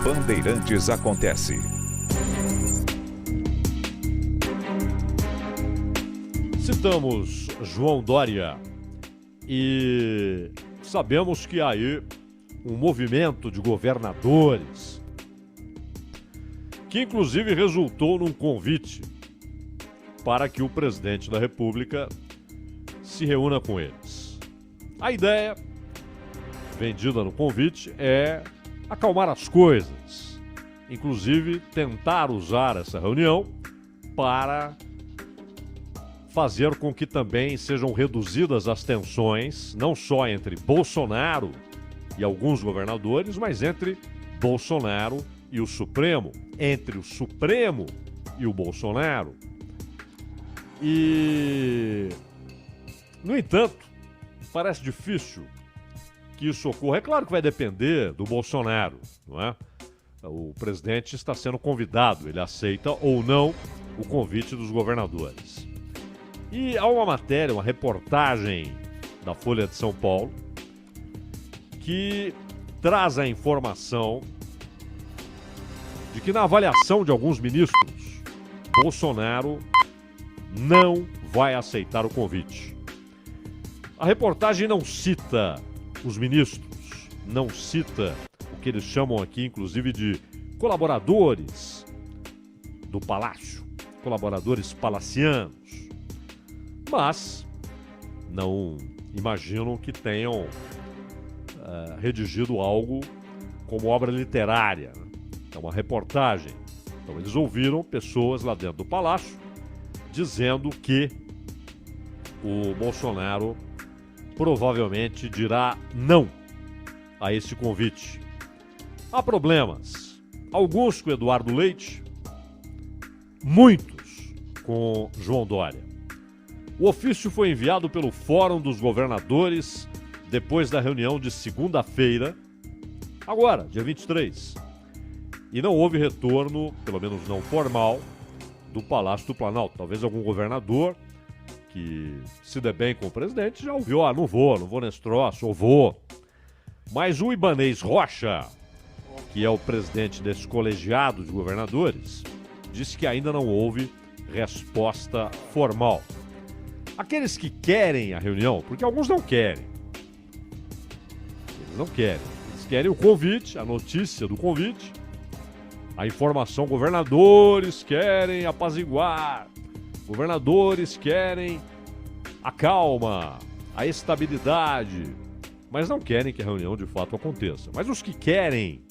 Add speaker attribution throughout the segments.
Speaker 1: Bandeirantes acontece.
Speaker 2: Citamos João Dória e sabemos que há aí um movimento de governadores que inclusive resultou num convite para que o presidente da República se reúna com eles. A ideia, vendida no convite, é acalmar as coisas, inclusive tentar usar essa reunião para fazer com que também sejam reduzidas as tensões, não só entre Bolsonaro e alguns governadores, mas entre Bolsonaro e o Supremo, entre o Supremo e o Bolsonaro. E, no entanto, parece difícil que isso ocorra. É claro que vai depender do Bolsonaro, não é? O presidente está sendo convidado, ele aceita ou não o convite dos governadores. E há uma matéria, uma reportagem da Folha de São Paulo que traz a informação de que na avaliação de alguns ministros, Bolsonaro não vai aceitar o convite. A reportagem não cita os ministros, não cita o que eles chamam aqui, inclusive, de colaboradores do palácio, colaboradores palacianos. Mas não imaginam que tenham redigido algo como obra literária. É uma reportagem. Então eles ouviram pessoas lá dentro do palácio dizendo que o Bolsonaro provavelmente dirá não a esse convite. Há problemas. Alguns com Eduardo Leite, muitos com João Dória. O ofício foi enviado pelo Fórum dos Governadores depois da reunião de segunda-feira, agora, dia 23. E não houve retorno, pelo menos não formal, do Palácio do Planalto. Talvez algum governador que se dê bem com o presidente já ouviu, não vou nesse troço, ou vou. Mas o Ibanez Rocha, que é o presidente desse colegiado de governadores, disse que ainda não houve resposta formal. Aqueles que querem a reunião, porque alguns não querem. Eles não querem. Eles querem o convite, a notícia do convite, a informação. Governadores querem apaziguar. Governadores querem a calma, a estabilidade, mas não querem que a reunião de fato aconteça. Mas os que querem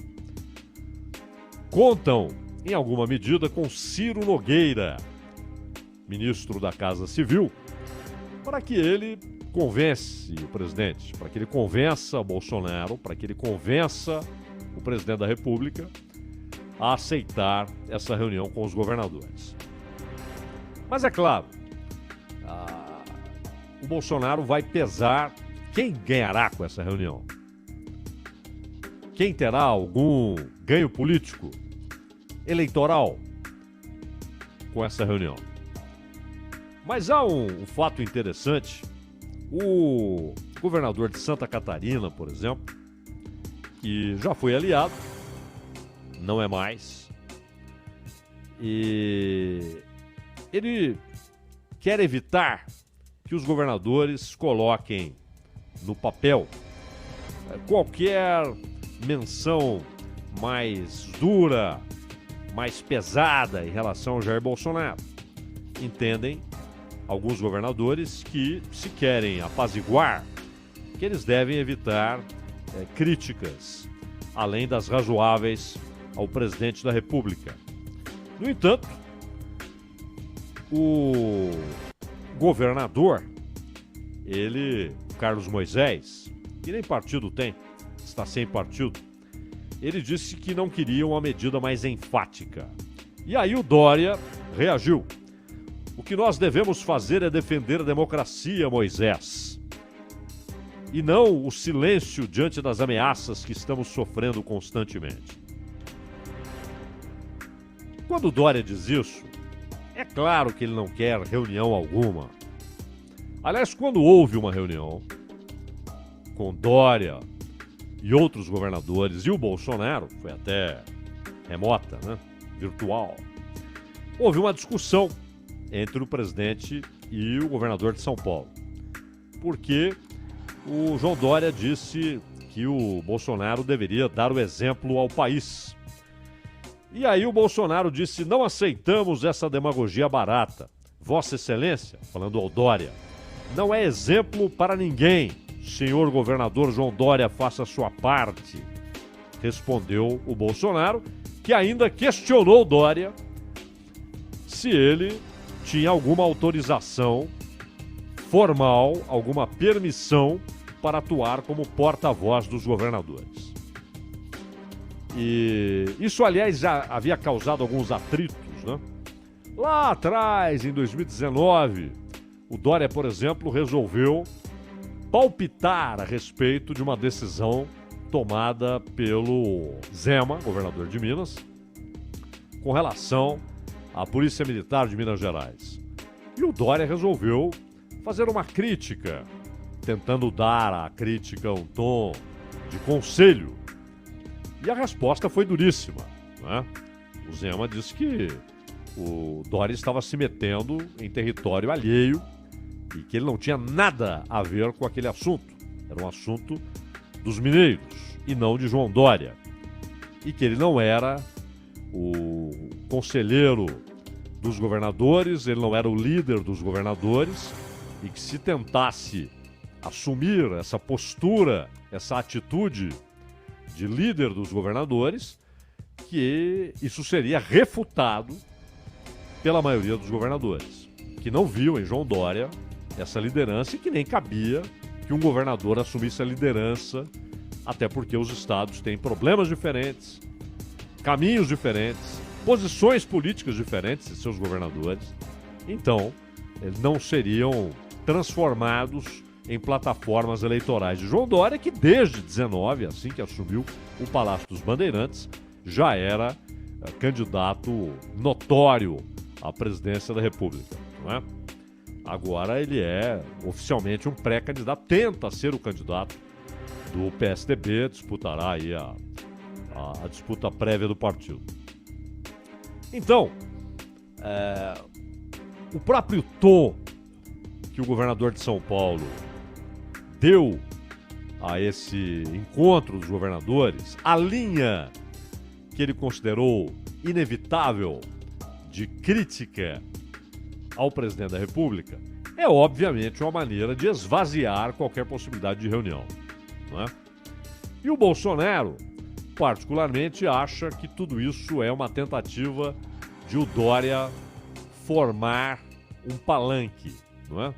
Speaker 2: contam, em alguma medida, com Ciro Nogueira, ministro da Casa Civil, para que ele convence o presidente, para que ele convença Bolsonaro, para que ele convença o presidente da República a aceitar essa reunião com os governadores. Mas é claro, o Bolsonaro vai pesar quem ganhará com essa reunião. Quem terá algum ganho político, eleitoral, com essa reunião. Mas há um fato interessante. O governador de Santa Catarina, por exemplo, que já foi aliado, não é mais, e ele quer evitar que os governadores coloquem no papel qualquer menção mais dura, mais pesada em relação ao Jair Bolsonaro. Entendem alguns governadores que, se querem apaziguar, que eles devem evitar críticas, além das razoáveis, ao presidente da República. No entanto, o governador, Carlos Moisés, que nem partido tem, está sem partido, ele disse que não queria uma medida mais enfática. E aí o Dória reagiu. O que nós devemos fazer é defender a democracia, Moisés, e não o silêncio diante das ameaças que estamos sofrendo constantemente. Quando o Dória diz isso, é claro que ele não quer reunião alguma. Aliás, quando houve uma reunião com Dória e outros governadores e o Bolsonaro, foi até remota, né? Virtual. Houve uma discussão entre o presidente e o governador de São Paulo, porque o João Dória disse que o Bolsonaro deveria dar o exemplo ao país. E aí o Bolsonaro disse: não aceitamos essa demagogia barata. Vossa Excelência, falando ao Dória, não é exemplo para ninguém. Senhor governador João Dória, faça a sua parte. Respondeu o Bolsonaro, que ainda questionou o Dória se ele tinha alguma autorização formal, alguma permissão para atuar como porta-voz dos governadores. E isso, aliás, já havia causado alguns atritos, né? Lá atrás, em 2019, o Dória, por exemplo, resolveu palpitar a respeito de uma decisão tomada pelo Zema, governador de Minas, com relação à Polícia Militar de Minas Gerais. E o Dória resolveu fazer uma crítica, tentando dar à crítica um tom de conselho. E a resposta foi duríssima, né? O Zema disse que o Dória estava se metendo em território alheio e que ele não tinha nada a ver com aquele assunto. Era um assunto dos mineiros e não de João Dória. E que ele não era o conselheiro dos governadores, ele não era o líder dos governadores, e que se tentasse assumir essa postura, essa atitude de líder dos governadores, que isso seria refutado pela maioria dos governadores, que não viu em João Dória essa liderança e que nem cabia que um governador assumisse a liderança, até porque os estados têm problemas diferentes, caminhos diferentes, posições políticas diferentes de seus governadores. Então, eles não seriam transformados em plataformas eleitorais de João Dória, que desde 19, assim que assumiu o Palácio dos Bandeirantes, já era candidato notório à presidência da República, não é? Agora ele é oficialmente um pré-candidato, tenta ser o candidato do PSDB, disputará aí a disputa prévia do partido. Então, o próprio tom que o governador de São Paulo deu a esse encontro dos governadores, a linha que ele considerou inevitável de crítica ao presidente da República, é obviamente uma maneira de esvaziar qualquer possibilidade de reunião, não é? E o Bolsonaro, particularmente, acha que tudo isso é uma tentativa de o Dória formar um palanque, não é?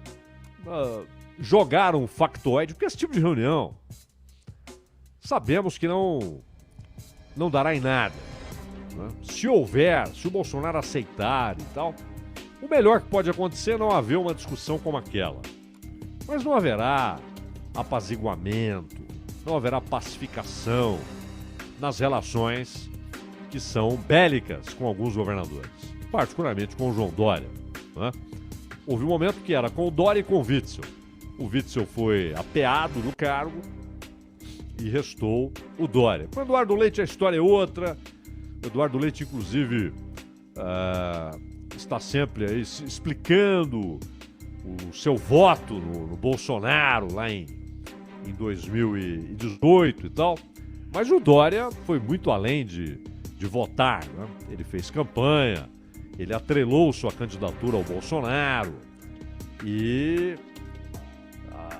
Speaker 2: Jogar um factoide, porque esse tipo de reunião sabemos que não dará em nada, né? Se o Bolsonaro aceitar e tal, o melhor que pode acontecer é não haver uma discussão como aquela. Mas não haverá apaziguamento, não haverá pacificação nas relações que são bélicas com alguns governadores, particularmente com o João Dória, né? Houve um momento que era com o Dória e com o Witzel. O Witzel foi apeado no cargo e restou o Dória. Com o Eduardo Leite a história é outra. O Eduardo Leite, inclusive, está sempre aí explicando o seu voto no Bolsonaro lá em 2018 e tal. Mas o Dória foi muito além de votar, né? Ele fez campanha, ele atrelou sua candidatura ao Bolsonaro e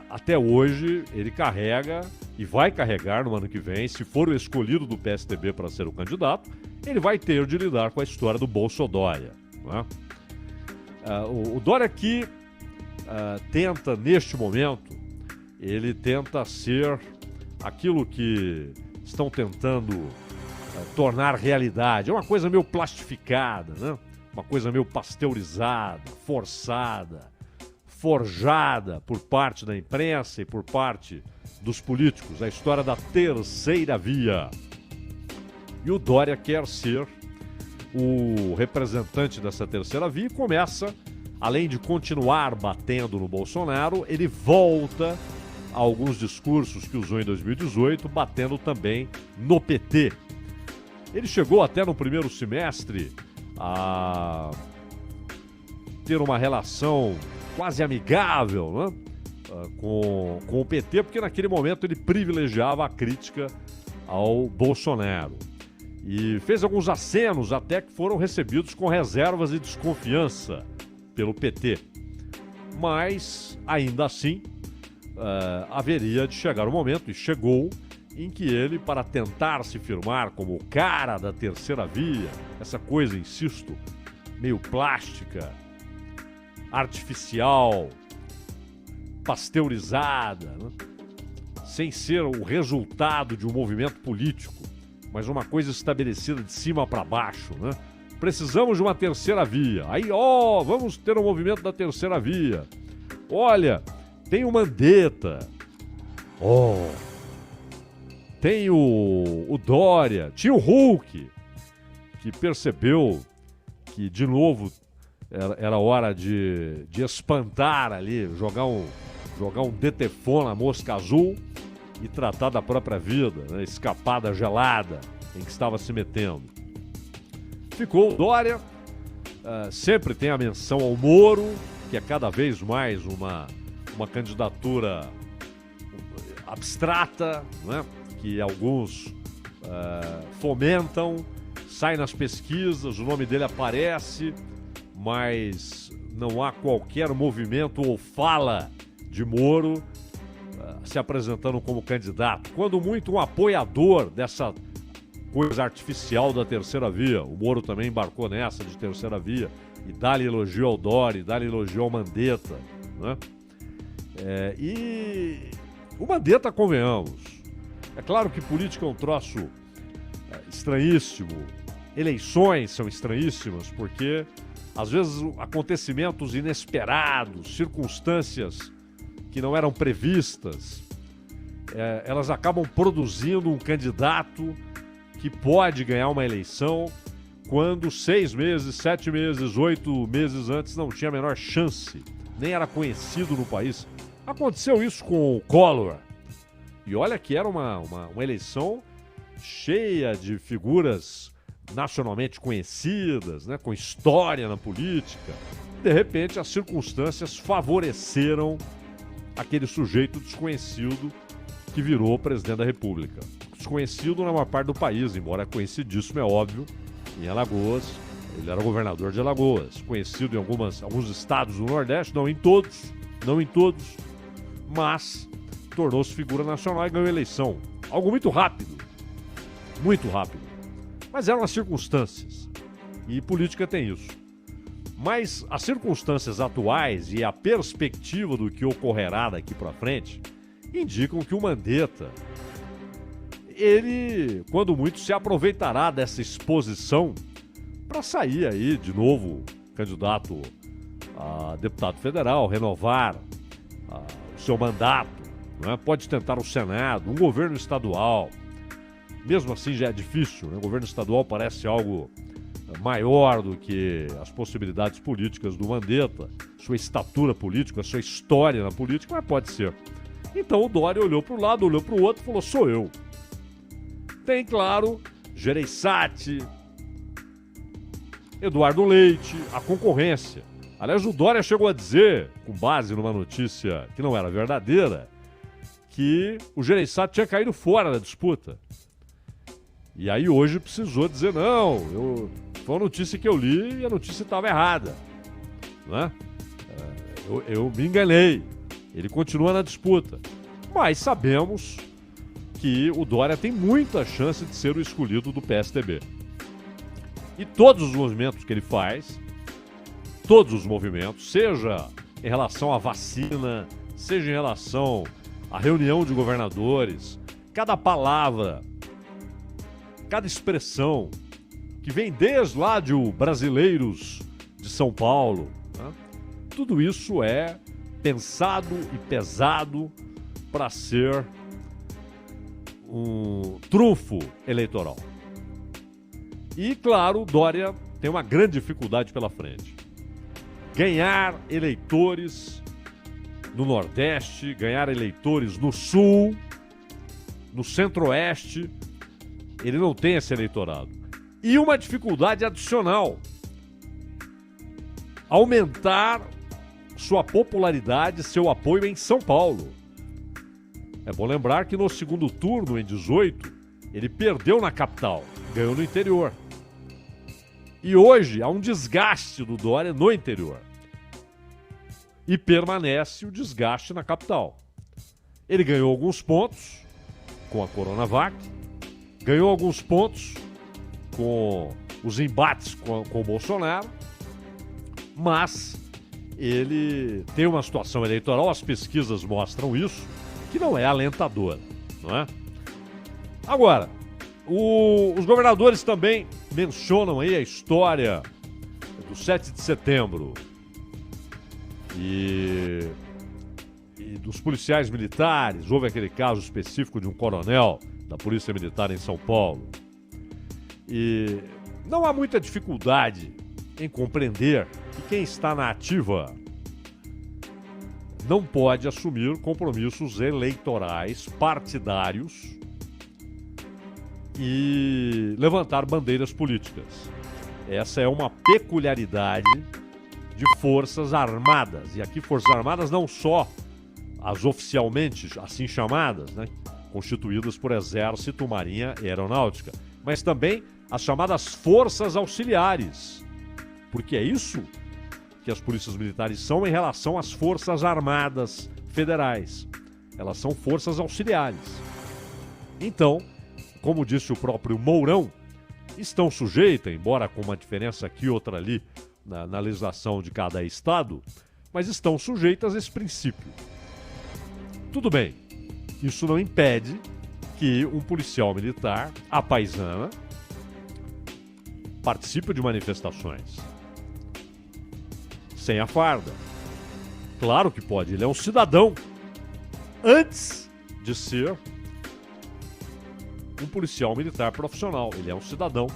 Speaker 2: até hoje ele carrega e vai carregar no ano que vem, se for o escolhido do PSDB para ser o candidato, ele vai ter de lidar com a história do Bolsodória, né? O Dória aqui tenta, neste momento, ele tenta ser aquilo que estão tentando tornar realidade. É uma coisa meio plastificada, né? Uma coisa meio pasteurizada, forçada, forjada por parte da imprensa e por parte dos políticos. A história da terceira via. E o Dória quer ser o representante dessa terceira via e começa, além de continuar batendo no Bolsonaro, ele volta a alguns discursos que usou em 2018, batendo também no PT. Ele chegou até no primeiro semestre a ter uma relação quase amigável, né? com o PT, porque naquele momento ele privilegiava a crítica ao Bolsonaro. E fez alguns acenos até que foram recebidos com reservas e desconfiança pelo PT. Mas, ainda assim, haveria de chegar o momento, e chegou, em que ele, para tentar se firmar como o cara da terceira via, essa coisa, insisto, meio plástica, artificial, pasteurizada, né? Sem ser o resultado de um movimento político, mas uma coisa estabelecida de cima para baixo, né? Precisamos de uma terceira via. Aí, vamos ter um movimento da terceira via. Olha, tem o Mandetta. Tem o Dória. Tinha o Hulk, que percebeu que, de novo, era hora de espantar ali, jogar um detefon na mosca azul e tratar da própria vida, né? Escapar da gelada em que estava se metendo. Ficou o Dória, sempre tem a menção ao Moro, que é cada vez mais uma candidatura abstrata, né? Que alguns fomentam, sai nas pesquisas, o nome dele aparece, mas não há qualquer movimento ou fala de Moro se apresentando como candidato. Quando muito, um apoiador dessa coisa artificial da terceira via. O Moro também embarcou nessa de terceira via e dá-lhe elogio ao Dória, dá-lhe elogio ao Mandetta, né? E o Mandetta, convenhamos, é claro que política é um troço estranhíssimo, eleições são estranhíssimas, porque às vezes acontecimentos inesperados, circunstâncias que não eram previstas, elas acabam produzindo um candidato que pode ganhar uma eleição quando 6 meses, 7 meses, 8 meses antes não tinha a menor chance, nem era conhecido no país. Aconteceu isso com o Collor. E olha que era uma eleição cheia de figuras nacionalmente conhecidas, né, com história na política. De repente, as circunstâncias favoreceram aquele sujeito desconhecido que virou presidente da República. Desconhecido na maior parte do país, embora conhecidíssimo, é óbvio, em Alagoas. Ele era governador de Alagoas, conhecido em alguns estados do Nordeste, não em todos, mas tornou-se figura nacional e ganhou eleição. Algo muito rápido. Mas eram as circunstâncias. E política tem isso. Mas as circunstâncias atuais e a perspectiva do que ocorrerá daqui para frente indicam que o Mandetta, ele, quando muito, se aproveitará dessa exposição para sair aí de novo candidato a deputado federal, renovar o seu mandato, né? Pode tentar o Senado, um governo estadual. Mesmo assim já é difícil, né? O governo estadual parece algo maior do que as possibilidades políticas do Mandetta, sua estatura política, sua história na política, mas pode ser. Então o Dória olhou para um lado, olhou para o outro e falou: sou eu. Tem, claro, Gereissati, Eduardo Leite, a concorrência. Aliás, o Dória chegou a dizer, com base numa notícia que não era verdadeira, que o Gereissati tinha caído fora da disputa. E aí hoje precisou dizer: não, foi uma notícia que eu li e a notícia estava errada, né? Eu me enganei. Ele continua na disputa. Mas sabemos que o Dória tem muita chance de ser o escolhido do PSDB. E todos os movimentos que ele faz, seja em relação à vacina, seja em relação à reunião de governadores, cada palavra, cada expressão que vem desde lá de Brasileiros de São Paulo, né? Tudo isso é pensado e pesado para ser um trunfo eleitoral. E, claro, Dória tem uma grande dificuldade pela frente. Ganhar eleitores no Nordeste, ganhar eleitores no Sul, no Centro-Oeste, Ele não tem esse eleitorado. E uma dificuldade adicional: aumentar sua popularidade, seu apoio em São Paulo. É bom lembrar que no segundo turno, em 18, ele perdeu na capital, ganhou no interior. E hoje há um desgaste do Dória no interior. E permanece o desgaste na capital. Ele ganhou alguns pontos com a Coronavac, ganhou alguns pontos com os embates com o Bolsonaro, mas ele tem uma situação eleitoral, as pesquisas mostram isso, que não é alentadora, não é? Agora, os governadores também mencionam aí a história do 7 de setembro e dos policiais militares. Houve aquele caso específico de um coronel da Polícia Militar em São Paulo. E não há muita dificuldade em compreender que quem está na ativa não pode assumir compromissos eleitorais partidários e levantar bandeiras políticas. Essa é uma peculiaridade de Forças Armadas. E aqui Forças Armadas não só as oficialmente assim chamadas, né, constituídas por Exército, Marinha e Aeronáutica, mas também as chamadas Forças Auxiliares, porque é isso que as polícias militares são em relação às Forças Armadas Federais. Elas são forças auxiliares. Então, como disse o próprio Mourão, estão sujeitas, embora com uma diferença aqui e outra ali na legislação de cada estado, mas estão sujeitas a esse princípio. Tudo bem, isso não impede que um policial militar, à paisana, participe de manifestações sem a farda. Claro que pode, ele é um cidadão antes de ser um policial militar profissional. Ele é um cidadão,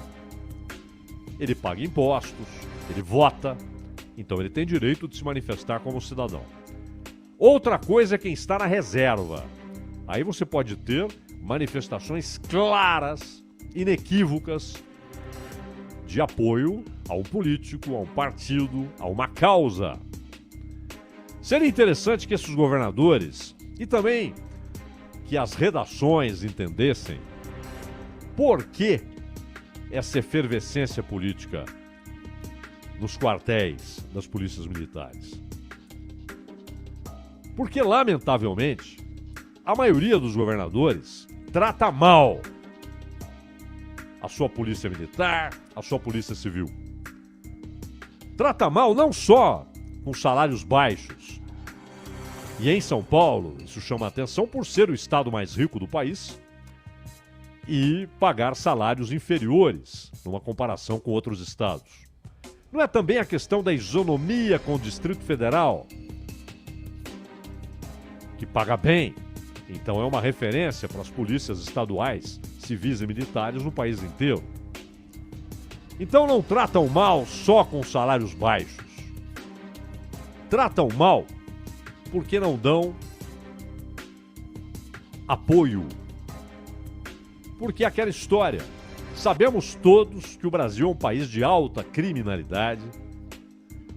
Speaker 2: ele paga impostos, ele vota, então ele tem direito de se manifestar como cidadão. Outra coisa é quem está na reserva. Aí você pode ter manifestações claras, inequívocas, de apoio a um político, a um partido, a uma causa. Seria interessante que esses governadores e também que as redações entendessem por que essa efervescência política nos quartéis das polícias militares. Porque, lamentavelmente, a maioria dos governadores trata mal a sua polícia militar, a sua polícia civil. Trata mal não só com salários baixos. E em São Paulo, isso chama atenção por ser o estado mais rico do país e pagar salários inferiores numa comparação com outros estados. Não é também a questão da isonomia com o Distrito Federal, que paga bem, então é uma referência para as polícias estaduais, civis e militares no país inteiro. Então não tratam mal só com salários baixos. Tratam mal porque não dão apoio. Porque é aquela história. Sabemos todos que o Brasil é um país de alta criminalidade.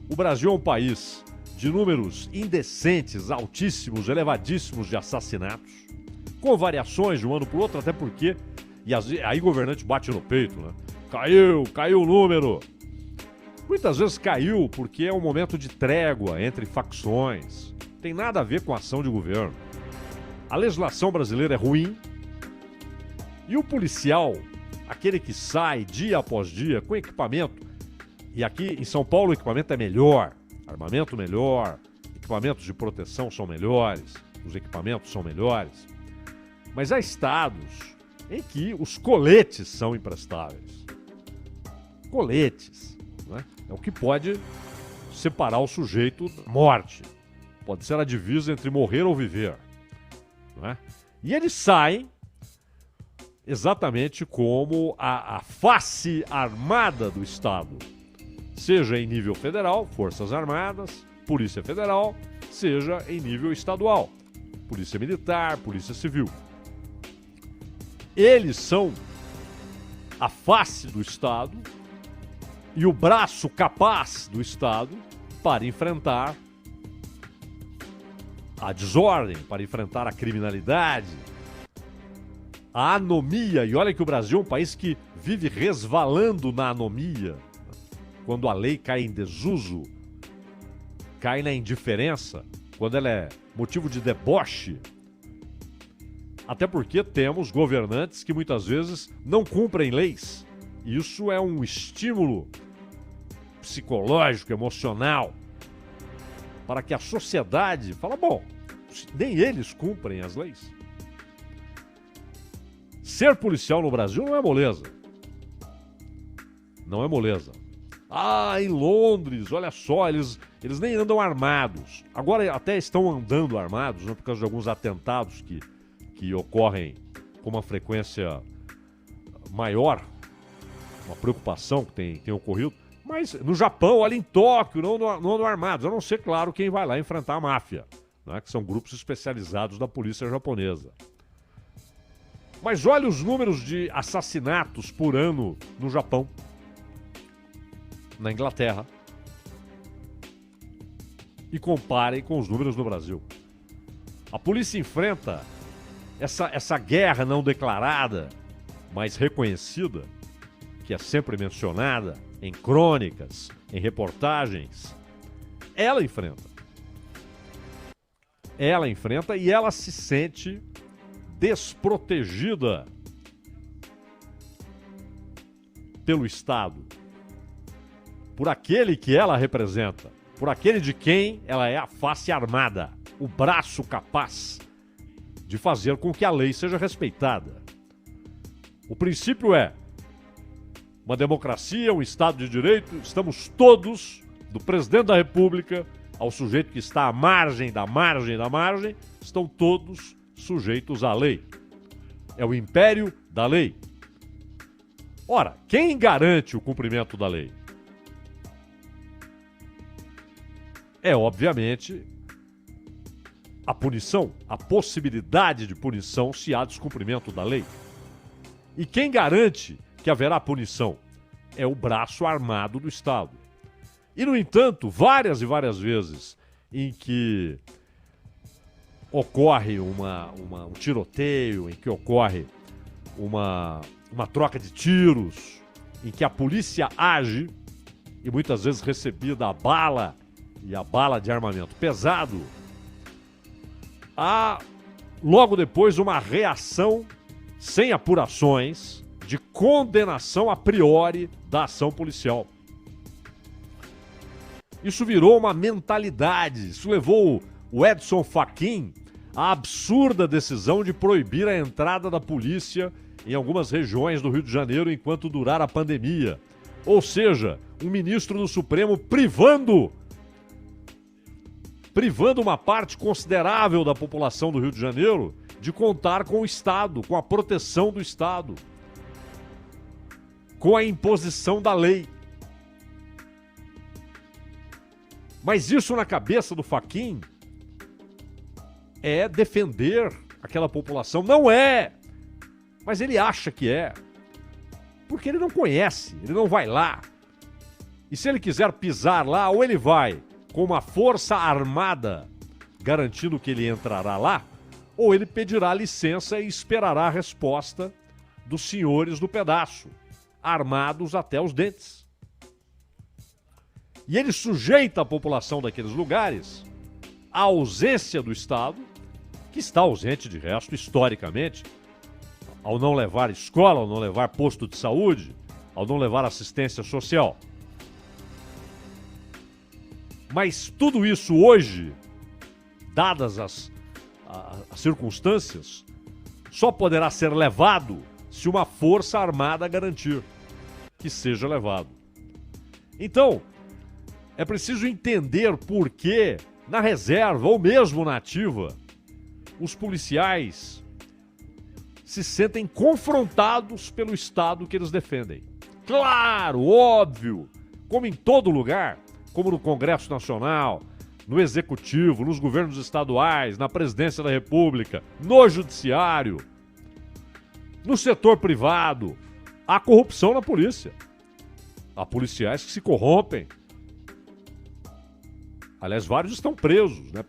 Speaker 2: O Brasil é um país de números indecentes, altíssimos, elevadíssimos de assassinatos, com variações de um ano para o outro, até porque, e aí o governante bate no peito, né? Caiu o número. Muitas vezes caiu porque é um momento de trégua entre facções. Tem nada a ver com a ação de governo. A legislação brasileira é ruim e o policial, aquele que sai dia após dia com equipamento, e aqui em São Paulo o equipamento é melhor, armamento melhor, equipamentos de proteção são melhores, os equipamentos são melhores, mas há estados em que os coletes são imprestáveis. Coletes, né? É o que pode separar o sujeito da morte. Pode ser a divisa entre morrer ou viver. Não é? E eles saem exatamente como a face armada do Estado. Seja em nível federal, Forças Armadas, Polícia Federal, seja em nível estadual, Polícia Militar, Polícia Civil. Eles são a face do Estado e o braço capaz do Estado para enfrentar a desordem, para enfrentar a criminalidade, a anomia. E olha que o Brasil é um país que vive resvalando na anomia. Quando a lei cai em desuso, cai na indiferença, quando ela é motivo de deboche. Até porque temos governantes que muitas vezes não cumprem leis. Isso é um estímulo psicológico, emocional, para que a sociedade fala, bom, nem eles cumprem as leis. Ser policial no Brasil não é moleza. Não é moleza. Ah, em Londres, olha só, eles nem andam armados. Agora até estão andando armados, né, por causa de alguns atentados que ocorrem com uma frequência maior, uma preocupação que tem ocorrido. Mas no Japão, olha, em Tóquio, não andam armados, a não ser, claro, quem vai lá enfrentar a máfia, né, que são grupos especializados da polícia japonesa. Mas olha os números de assassinatos por ano no Japão, na Inglaterra, e comparem com os números no Brasil. A polícia enfrenta essa guerra não declarada, mas reconhecida, que é sempre mencionada em crônicas, em reportagens. Ela enfrenta e ela se sente desprotegida pelo Estado, por aquele que ela representa, por aquele de quem ela é a face armada, o braço capaz de fazer com que a lei seja respeitada. O princípio é uma democracia, um Estado de Direito, estamos todos, do presidente da República ao sujeito que está à margem da margem da margem, estão todos sujeitos à lei. É o império da lei. Ora, quem garante o cumprimento da lei? É, obviamente, a punição, a possibilidade de punição se há descumprimento da lei. E quem garante que haverá punição? É o braço armado do Estado. E, no entanto, várias e várias vezes em que ocorre um tiroteio, em que ocorre uma troca de tiros, em que a polícia age, e muitas vezes recebida a bala, e a bala de armamento pesado, há logo depois uma reação sem apurações de condenação a priori da ação policial. Isso virou uma mentalidade, isso levou o Edson Fachin à absurda decisão de proibir a entrada da polícia em algumas regiões do Rio de Janeiro enquanto durar a pandemia. Ou seja, um ministro do Supremo privando uma parte considerável da população do Rio de Janeiro de contar com o Estado, com a proteção do Estado, com a imposição da lei. Mas isso na cabeça do Fachin é defender aquela população. Não é! Mas ele acha que é. Porque ele não conhece, ele não vai lá. E se ele quiser pisar lá, ou ele vai com uma força armada garantindo que ele entrará lá, ou ele pedirá licença e esperará a resposta dos senhores do pedaço, armados até os dentes. E ele sujeita a população daqueles lugares à ausência do Estado, que está ausente de resto historicamente, ao não levar escola, ao não levar posto de saúde, ao não levar assistência social. Mas tudo isso hoje, dadas as circunstâncias, só poderá ser levado se uma força armada garantir que seja levado. Então, é preciso entender por que, na reserva ou mesmo na ativa, os policiais se sentem confrontados pelo Estado que eles defendem. Claro, óbvio, como em todo lugar, como no Congresso Nacional, no Executivo, nos governos estaduais, na Presidência da República, no Judiciário, no setor privado, há corrupção na polícia. Há policiais que se corrompem. Aliás, vários estão presos. Né?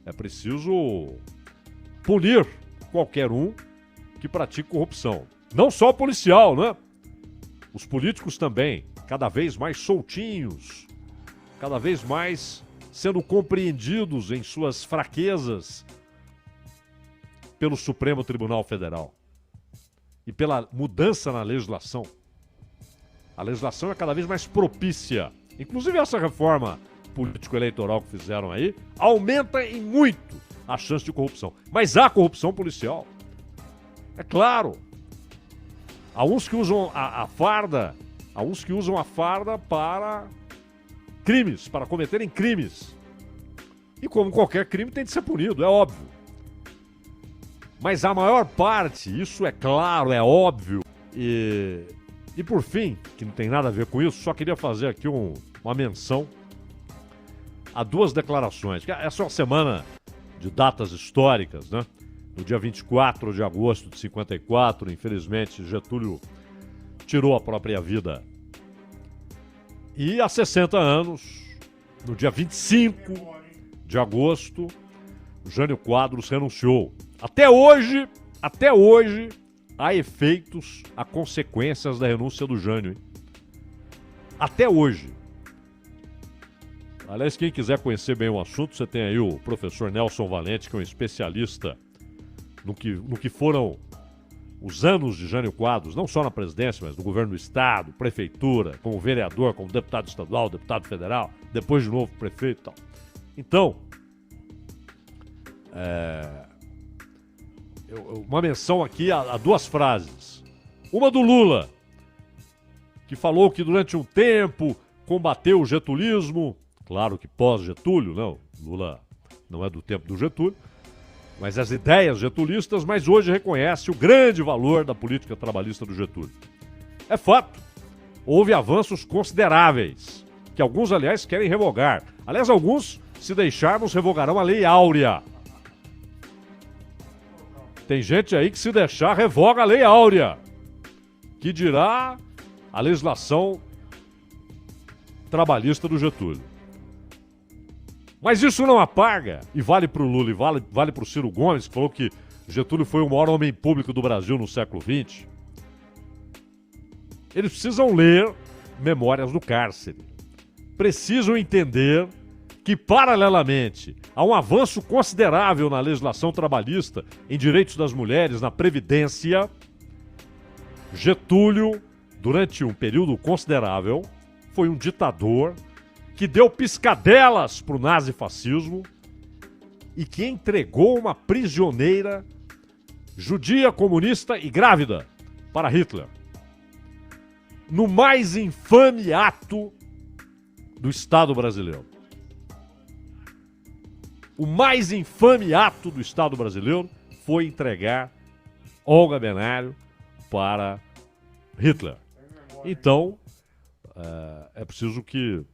Speaker 2: É preciso punir qualquer um que pratique corrupção. Não só o policial, né? Os políticos também, cada vez mais soltinhos, cada vez mais sendo compreendidos em suas fraquezas pelo Supremo Tribunal Federal e pela mudança na legislação. A legislação é cada vez mais propícia. Inclusive essa reforma político-eleitoral que fizeram aí aumenta em muito a chance de corrupção. Mas há corrupção policial. É claro. Há uns que usam a farda para crimes, para cometerem crimes. E como qualquer crime tem de ser punido, é óbvio. Mas a maior parte, isso é claro, é óbvio. E por fim, que não tem nada a ver com isso, só queria fazer aqui uma menção a duas declarações. Essa é uma semana de datas históricas, né? No dia 24 de agosto de 54, infelizmente, Getúlio tirou a própria vida. E há 60 anos, no dia 25 de agosto, Jânio Quadros renunciou. Até hoje, há efeitos, há consequências da renúncia do Jânio. Hein? Até hoje. Aliás, quem quiser conhecer bem o assunto, você tem aí o professor Nelson Valente, que é um especialista no que foram os anos de Jânio Quadros, não só na presidência, mas no governo do estado, prefeitura, como vereador, como deputado estadual, deputado federal, depois de novo prefeito e tal. Então, uma menção aqui a duas frases. Uma do Lula, que falou que durante um tempo combateu o getulismo, claro que pós-Getúlio, não, Lula não é do tempo do Getúlio, mas as ideias getulistas, mas hoje reconhece o grande valor da política trabalhista do Getúlio. É fato, houve avanços consideráveis, que alguns, aliás, querem revogar. Aliás, alguns, se deixarmos, revogarão a Lei Áurea. Tem gente aí que, se deixar, revoga a Lei Áurea, que dirá a legislação trabalhista do Getúlio. Mas isso não apaga, e vale para o Lula e vale para o Ciro Gomes, que falou que Getúlio foi o maior homem público do Brasil no século XX. Eles precisam ler Memórias do Cárcere. Precisam entender que, paralelamente, há um avanço considerável na legislação trabalhista, em direitos das mulheres, na Previdência. Getúlio, durante um período considerável, foi um ditador que deu piscadelas para o nazifascismo e que entregou uma prisioneira judia, comunista e grávida para Hitler. No mais infame ato do Estado brasileiro. O mais infame ato do Estado brasileiro foi entregar Olga Benário para Hitler. Então, é preciso que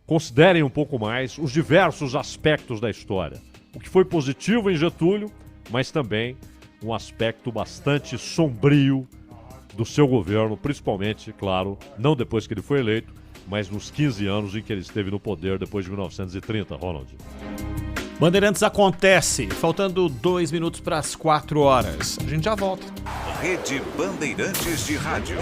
Speaker 2: considerem um pouco mais os diversos aspectos da história. O que foi positivo em Getúlio, mas também um aspecto bastante sombrio do seu governo, principalmente, claro, não depois que ele foi eleito, mas nos 15 anos em que ele esteve no poder depois de 1930, Ronald.
Speaker 3: Bandeirantes acontece, faltando 2 minutos para as 4 horas. A gente já volta.
Speaker 1: Rede Bandeirantes de Rádio.